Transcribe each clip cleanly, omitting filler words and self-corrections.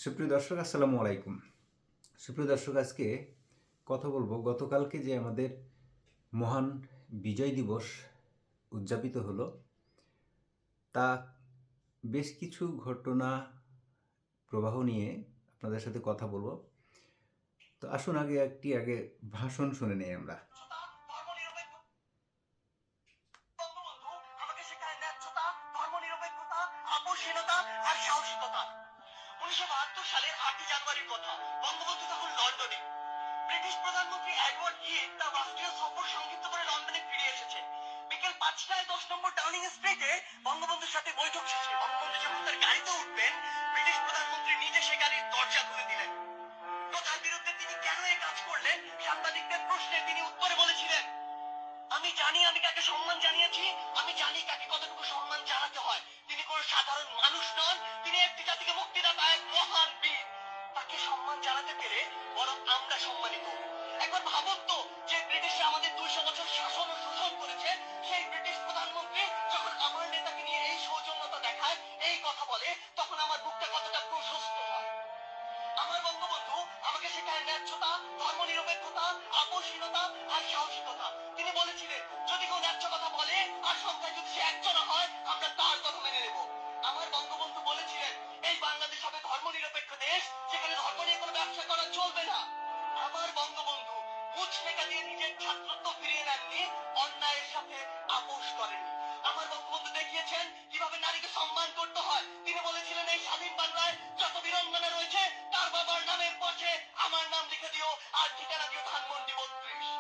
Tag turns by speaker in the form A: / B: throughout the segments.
A: সুপ্রিয় দর্শক, আসসালামু আলাইকুম। সুপ্রিয় দর্শক, আজকে কথা বলবো গতকালকে যে আমাদের মহান বিজয় দিবস উদযাপিত হলো, তা বেশ কিছু ঘটনা প্রবাহ নিয়ে আপনাদের সাথে কথা বলবো। তো আসুন আগে ভাষণ শুনে নেই আমরা।
B: সালের 8 জানুয়ারির কথা। বঙ্গবন্ধু তখন লন্ডনে। ব্রিটিশ প্রধানমন্ত্রী এডওয়ার্ড হিথ তার রাষ্ট্রীয় সফর সংক্ষিপ্ত করে লন্ডনে ফিরে এসেছে। বিকেল 5টায় 10 নম্বর ডাউনিং স্ট্রিটে বঙ্গবন্ধুর সাথে বৈঠক শেষে বঙ্গবন্ধু যখন তার গাড়িতে উঠবেন, ব্রিটিশ প্রধানমন্ত্রী নিজে সে গাড়ির দরজা খুলে দিলেন। প্রথার বিরুদ্ধে তিনি কেন এই কাজ করলেন, সাংবাদিকদের প্রশ্নে তিনি উত্তরে বলেছিলেন, আমি জানি আমি কাকে সম্মান জানিয়েছি, আমি জানি কাকে কতটুকু সম্মান জানাতে হয়। তিনি কোনো সাধারণ মানুষ নন, তিনি একটি জাতিকে মুক্তিদাতা, এক মহান বীর। তাকে সম্মান জানাতে পেরে বরং আমরা সম্মানিত। একবার ভাবুন তো, যে ব্রিটিশে আমাদের 200 বছর শাসন ও শোষণ করেছে, সেই ব্রিটিশ প্রধানমন্ত্রী যখন আমার নেতাকে নিয়ে এই সৌজন্যতা দেখায়, এই কথা বলে, তখন আমার বুকটা কতটা প্রশস্ত হয়। আমার বঙ্গবন্ধু আমাকে শেখায় ন্যায্যতা, ধর্মনিরপেক্ষতা, আপোষহীনতা আর সাহসিকতা। তিনি বলেছিলেন, যদি কেউ ন্যায্য কথা বলে আর সংখ্যায় যদি সে একজন হয়, আমরা তার কথা মেনে নেব। আমার বঙ্গবন্ধু বলেছিলেন, এই বাংলাদেশ হবে ধর্মনিরপেক্ষ দেশ, যেখানে ধর্ম নিয়ে কোনো ব্যবসা করা চলবে না। আমার বঙ্গবন্ধু ঘুষ টেকা দিয়ে নিজের ছাত্রত্ব ফিরিয়ে নেননি, অন্যায়ের সাথে আপোষ করেননি। আমার বঙ্গবন্ধু দেখিয়েছেন কিভাবে নারীকে সম্মান করতে হয়। তিনি বলেছিলেন, এই স্বাধীন বাংলায় যত বীরাঙ্গনা রয়েছে, তার বাবার নামের পাশে আমার নাম লিখে দিও, আর ঠিকানা দিও ধানমন্ডি 32।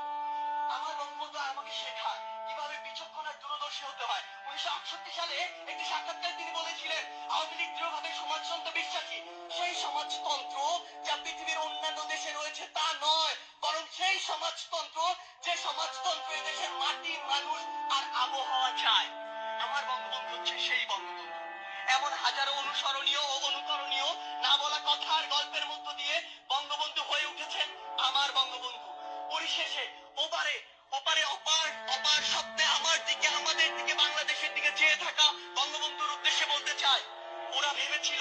B: আমার বঙ্গবন্ধু আমাকে শেখায় কিভাবে বিচক্ষণ আর দূরদর্শী হতে হয়। 1968 সালে একটি সাক্ষাৎকারে তিনি বলেছিলেন, আওয়ামী লীগ দৃঢ়ভাবে সমাজতন্ত্রে বিশ্বাসী। সেই সমাজতন্ত্র যা পৃথিবীর অন্যান্য দেশে রয়েছে তা নয়, বরং সেই সমাজতন্ত্র যে সমাজতন্ত্র দেশের মাটি, মানুষ আর আবহাওয়া চায়। আমার বঙ্গবন্ধু হচ্ছে সেই বঙ্গবন্ধু। এমন হাজারো অনুসরণীয় ও অনুকরণীয় না বলা কথা আর গল্পের মধ্য দিয়ে বঙ্গবন্ধু হয়ে উঠেছেন আমার বঙ্গবন্ধু। পরিশেষে ওপারে ওপারে অপার অপার স্বপ্নে আমার দিকে, আমাদের দিকে, বাংলাদেশের দিকে চেয়ে থাকা বঙ্গবন্ধুর উদ্দেশ্যে বলতে চাই, ওরা ভেবেছিল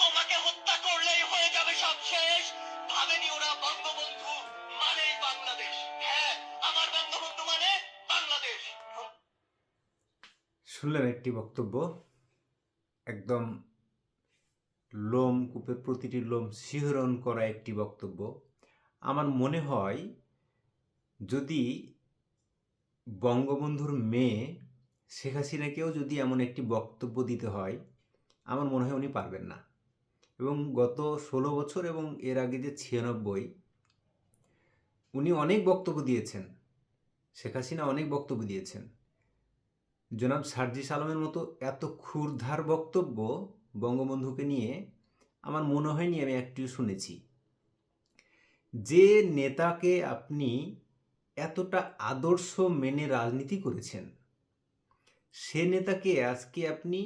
B: তোমাকে হত্যা করলেই হয়ে যাবে সব শেষ। ভাবেনি ওরা বঙ্গবন্ধু মানেই বাংলাদেশ। হ্যাঁ, আমার বঙ্গবন্ধু মানে বাংলাদেশ।
A: শুনলেন একটি বক্তব্য, একদম কূপের প্রতিটি লোম শিহরণ করা একটি বক্তব্য। আমার মনে হয় যদি বঙ্গবন্ধুর মেয়ে শেখ হাসিনাকেও যদি এমন একটি বক্তব্য দিতে হয়, আমার মনে হয় উনি পারবেন না। এবং গত 16 বছর এবং এর আগে যে 96, উনি অনেক বক্তব্য দিয়েছেন, শেখ হাসিনা অনেক বক্তব্য দিয়েছেন। জনাব সার্জিস আলমের মতো এত ক্ষুরধার বক্তব্য বঙ্গবন্ধুকে নিয়ে আমার মনে হয়নি আমি একটিও শুনেছি। যে নেতাকে আপনি এতটা আদর্শ মেনে রাজনীতি করেছেন, সে নেতাকে আজকে আপনি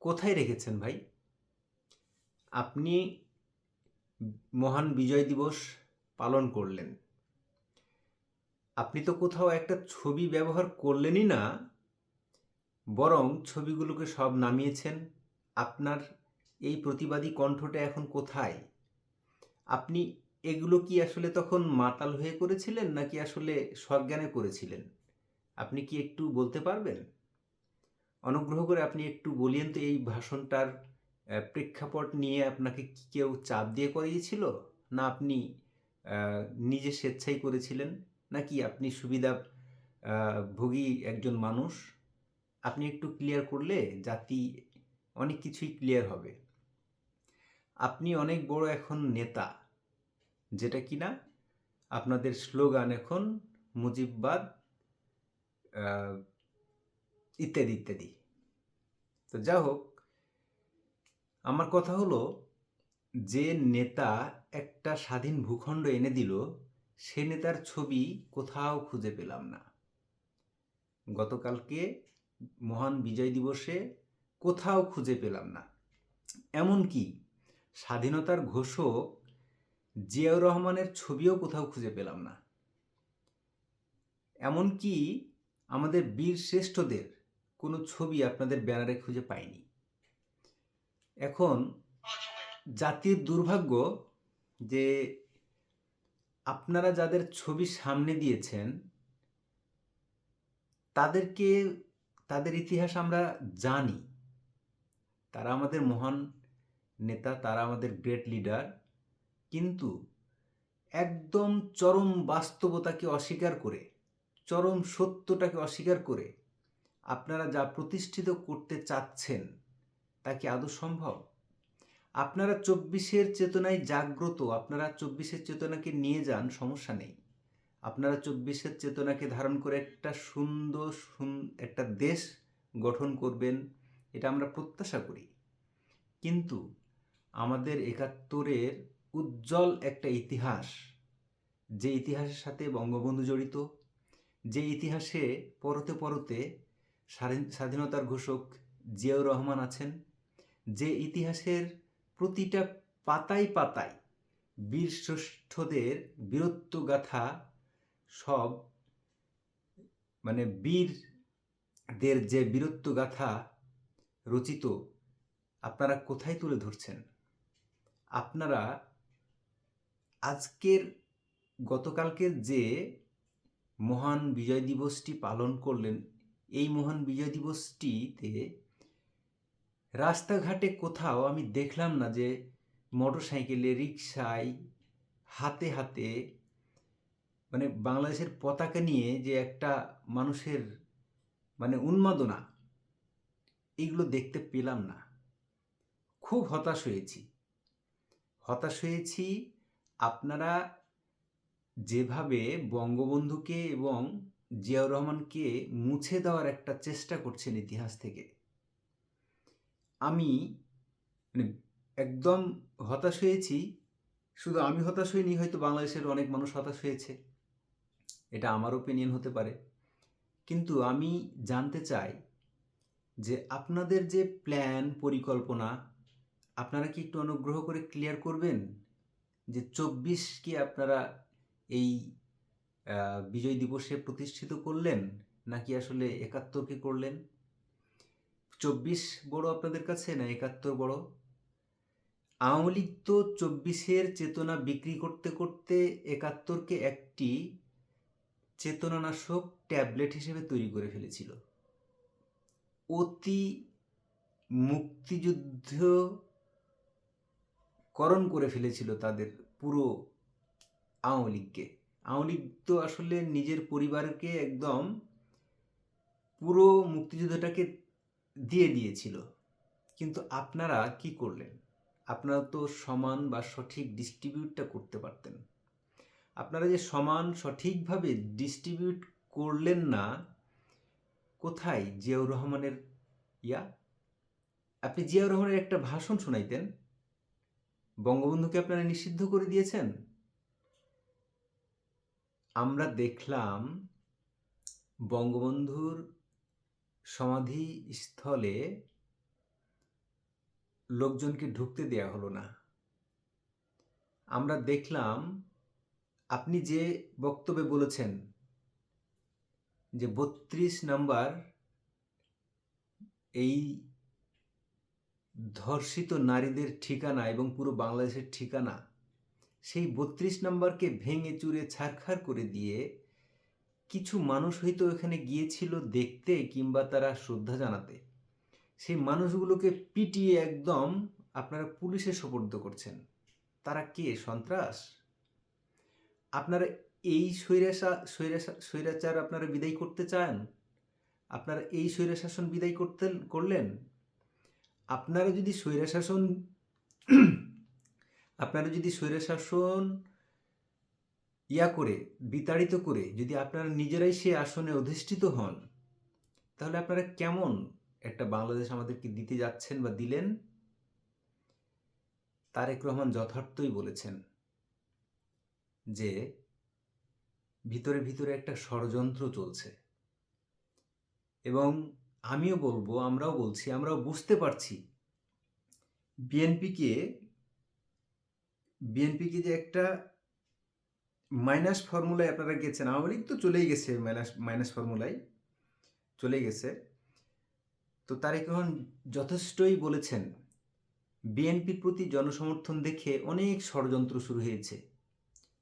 A: কোথায় রেখেছেন ভাই? আপনি মহান বিজয় দিবস পালন করলেন, আপনি তো কোথাও একটা ছবি ব্যবহার করলেনই না, বরং ছবিগুলোকে সব নামিয়েছেন। আপনার এই প্রতিবাদী কণ্ঠটা এখন কোথায়? আপনি এগুলো কি আসলে তখন মাতাল হয়ে করেছিলেন, নাকি আসলে সজ্ঞানে করেছিলেন? আপনি কি একটু বলতে পারবেন? অনুগ্রহ করে আপনি একটু বলিয়েন তো, এই ভাষণটার প্রেক্ষাপট নিয়ে আপনাকে কি কেউ চাপ দিয়ে করিয়েছিল, না আপনি নিজে স্বেচ্ছাই করেছিলেন, নাকি আপনি সুবিধা ভোগী একজন মানুষ? আপনি একটু ক্লিয়ার করলে জাতি অনেক কিছুই ক্লিয়ার হবে। আপনি অনেক বড় এখন নেতা, যেটা কিনা আপনাদের স্লোগান এখন মুজিববাদ ইত্যাদি ইত্যাদি। তো যা হোক, আমার কথা হলো, যে নেতা একটা স্বাধীন ভূখণ্ড এনে দিল, সে নেতার ছবি কোথাও খুঁজে পেলাম না। গতকালকে মহান বিজয় দিবসে কোথাও খুঁজে পেলাম না। এমনকি স্বাধীনতার ঘোষক জিয়াউর রহমানের ছবিও কোথাও খুঁজে পেলাম না। এমনকি আমাদের বীর শ্রেষ্ঠদের কোনো ছবি আপনাদের ব্যানারে খুঁজে পাইনি। এখন জাতির দুর্ভাগ্য যে আপনারা যাদের ছবি সামনে দিয়েছেন তাদেরকে, তাদের ইতিহাস আমরা জানি। তারা আমাদের মহান নেতা, তারা আমাদের গ্রেট লিডার, কিন্তু একদম চরম বাস্তবতাকে অস্বীকার করে, চরম সত্যটাকে অস্বীকার করে আপনারা যা প্রতিষ্ঠিত করতে চাচ্ছেন তা কি আদৌ সম্ভব? আপনারা ২৪-এর চেতনায় জাগ্রত, আপনারা ২৪-এর চেতনাকে নিয়ে যান, সমস্যা নেই। আপনারা ২৪-এর চেতনাকে ধারণ করে একটা সুন্দর একটা দেশ গঠন করবেন, এটা আমরা প্রত্যাশা করি। কিন্তু আমাদের ৭১-এর উজ্জ্বল একটা ইতিহাস, যে ইতিহাসের সাথে বঙ্গবন্ধু জড়িত, যে ইতিহাসে পরতে পরতে স্বাধীনতার ঘোষক জিয়াউর রহমান আছেন, যে ইতিহাসের প্রতিটা পাতায় পাতায় বীরশ্রেষ্ঠদের বীরত্বগাথা, সব মানে বীরদের যে বীরত্বগাথা রচিত, আপনারা কোথায় তুলে ধরছেন? আপনারা গতকালকের যে মহান বিজয় দিবসটি পালন করলেন, এই মহান বিজয় দিবসটিতে রাস্তাঘাটে কোথাও আমি দেখলাম না যে মোটরসাইকেলে, রিকশায়, হাতে হাতে মানে বাংলাদেশের পতাকা নিয়ে যে একটা মানুষের উন্মাদনা, এইগুলো দেখতে পেলাম না। খুব হতাশ হয়েছি। আপনারা যেভাবে বঙ্গবন্ধুকে এবং জিয়াউর রহমানকে মুছে দেওয়ার একটা চেষ্টা করছেন ইতিহাস থেকে, আমি একদম হতাশ হয়েছি। শুধু আমি হতাশ হইনি, হয়তো বাংলাদেশের অনেক মানুষ হতাশ হয়েছে, এটা আমার ওপিনিয়ন হতে পারে। কিন্তু আমি জানতে চাই যে আপনাদের যে প্ল্যান, পরিকল্পনা, আপনারা কি একটু অনুগ্রহ করে ক্লিয়ার করবেন যে ২৪কে আপনারা এই বিজয় দিবসে প্রতিষ্ঠিত করলেন, নাকি আসলে ৭১কে করলেন? ২৪ বড় আপনাদের কাছে, না ৭১ বড়? আওয়ামী লীগ তো ২৪-এর চেতনা বিক্রি করতে করতে ৭১কে একটি চেতনানাশক ট্যাবলেট হিসেবে তৈরি করে ফেলেছিল। অতি মুক্তিযুদ্ধকরণ করে ফেলেছিল তাদের পুরো আওয়ামী লীগকে। আওয়ামী লীগ তো আসলে নিজের পরিবারকে একদম পুরো মুক্তিযুদ্ধটাকে দিয়ে দিয়েছিল। কিন্তু আপনারা কি করলেন? আপনারা তো সমান বা সঠিক ডিস্ট্রিবিউটটা করতে পারতেন। আপনারা যে সমান সঠিকভাবে ডিস্ট্রিবিউট করলেন না, কোথায় জিয়াউর রহমানের আপনি জিয়াউর রহমানের একটা ভাষণ শোনাইতেন। বঙ্গবন্ধুকে আপনারা নিষিদ্ধ করে দিয়েছেন। আমরা দেখলাম বঙ্গবন্ধুর সমাধিস্থলে লোকজনকে ঢুকতে দেয়া হলো না। আমরা দেখলাম আপনি যে বক্তব্যে বলেছেন যে ৩২ নাম্বার এই ধর্ষিত নারীদের ঠিকানা এবং পুরো বাংলাদেশের ঠিকানা, সেই ৩২ নাম্বারকে ভেঙে চুরে ছারখার করে দিয়ে কিছু মানুষ হয়তো এখানে গিয়েছিল দেখতে কিংবা তারা শ্রদ্ধা জানাতে, সেই মানুষগুলোকে পিটিয়ে একদম আপনারা পুলিশে সোপর্দ করছেন। তারা কে? সন্ত্রাস? আপনারা এই স্বৈরাচার আপনারা বিদায় করতে চান? আপনারা এই স্বৈরশাসন বিদায় করলেন? আপনারা যদি স্বৈরশাসন করে বিতাড়িত করে যদি আপনারা নিজেরাই সে আসনে অধিষ্ঠিত হন, তাহলে আপনারা কেমন একটা বাংলাদেশ আমাদেরকে দিতে যাচ্ছেন বা দিলেন? তারেক রহমান যথার্থই বলেছেন যে ভিতরে ভিতরে একটা ষড়যন্ত্র চলছে, এবং আমিও বলবো, আমরাও বলছি, আমরাও বুঝতে পারছি বিএনপিকে যে একটা মাইনাস ফর্মুলায় আপনারা গেছেন। আওয়ামী লীগ তো চলেই গেছে, মাইনাস ফর্মুলায় চলে গেছে। তো তারেক রহমান যথেষ্টই বলেছেন বিএনপির প্রতি জনসমর্থন দেখে অনেক ষড়যন্ত্র শুরু হয়েছে।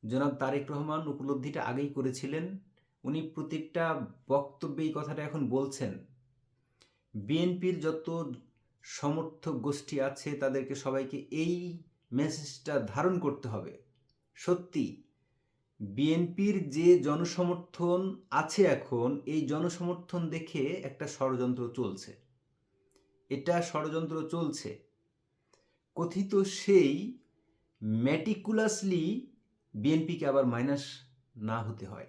A: জনাব তারেক রহমান উপলব্ধিটা আগেই করেছিলেন, উনি প্রত্যেকটা বক্তব্যে এই কথাটা এখন বলছেন। বিএনপির যত সমর্থক গোষ্ঠী আছে তাদেরকে সবাইকে এই মেসেজটা ধারণ করতে হবে। সত্যি বিএনপির যে জনসমর্থন আছে এখন, এই জনসমর্থন দেখে একটা ষড়যন্ত্র চলছে। এটা ষড়যন্ত্র চলছে কথিত সেই ম্যাটিকুলাসলি বিএনপিকে আবার মাইনাস না হতে হয়,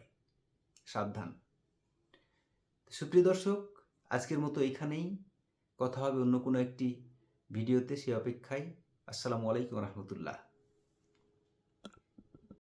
A: সাবধান। সুপ্রিয় দর্শক, আজকের মতো এইখানেই, কথা হবে অন্য কোনো একটি ভিডিওতে, সে অপেক্ষায়। আসসালামু আলাইকুম রহমতুল্লাহ।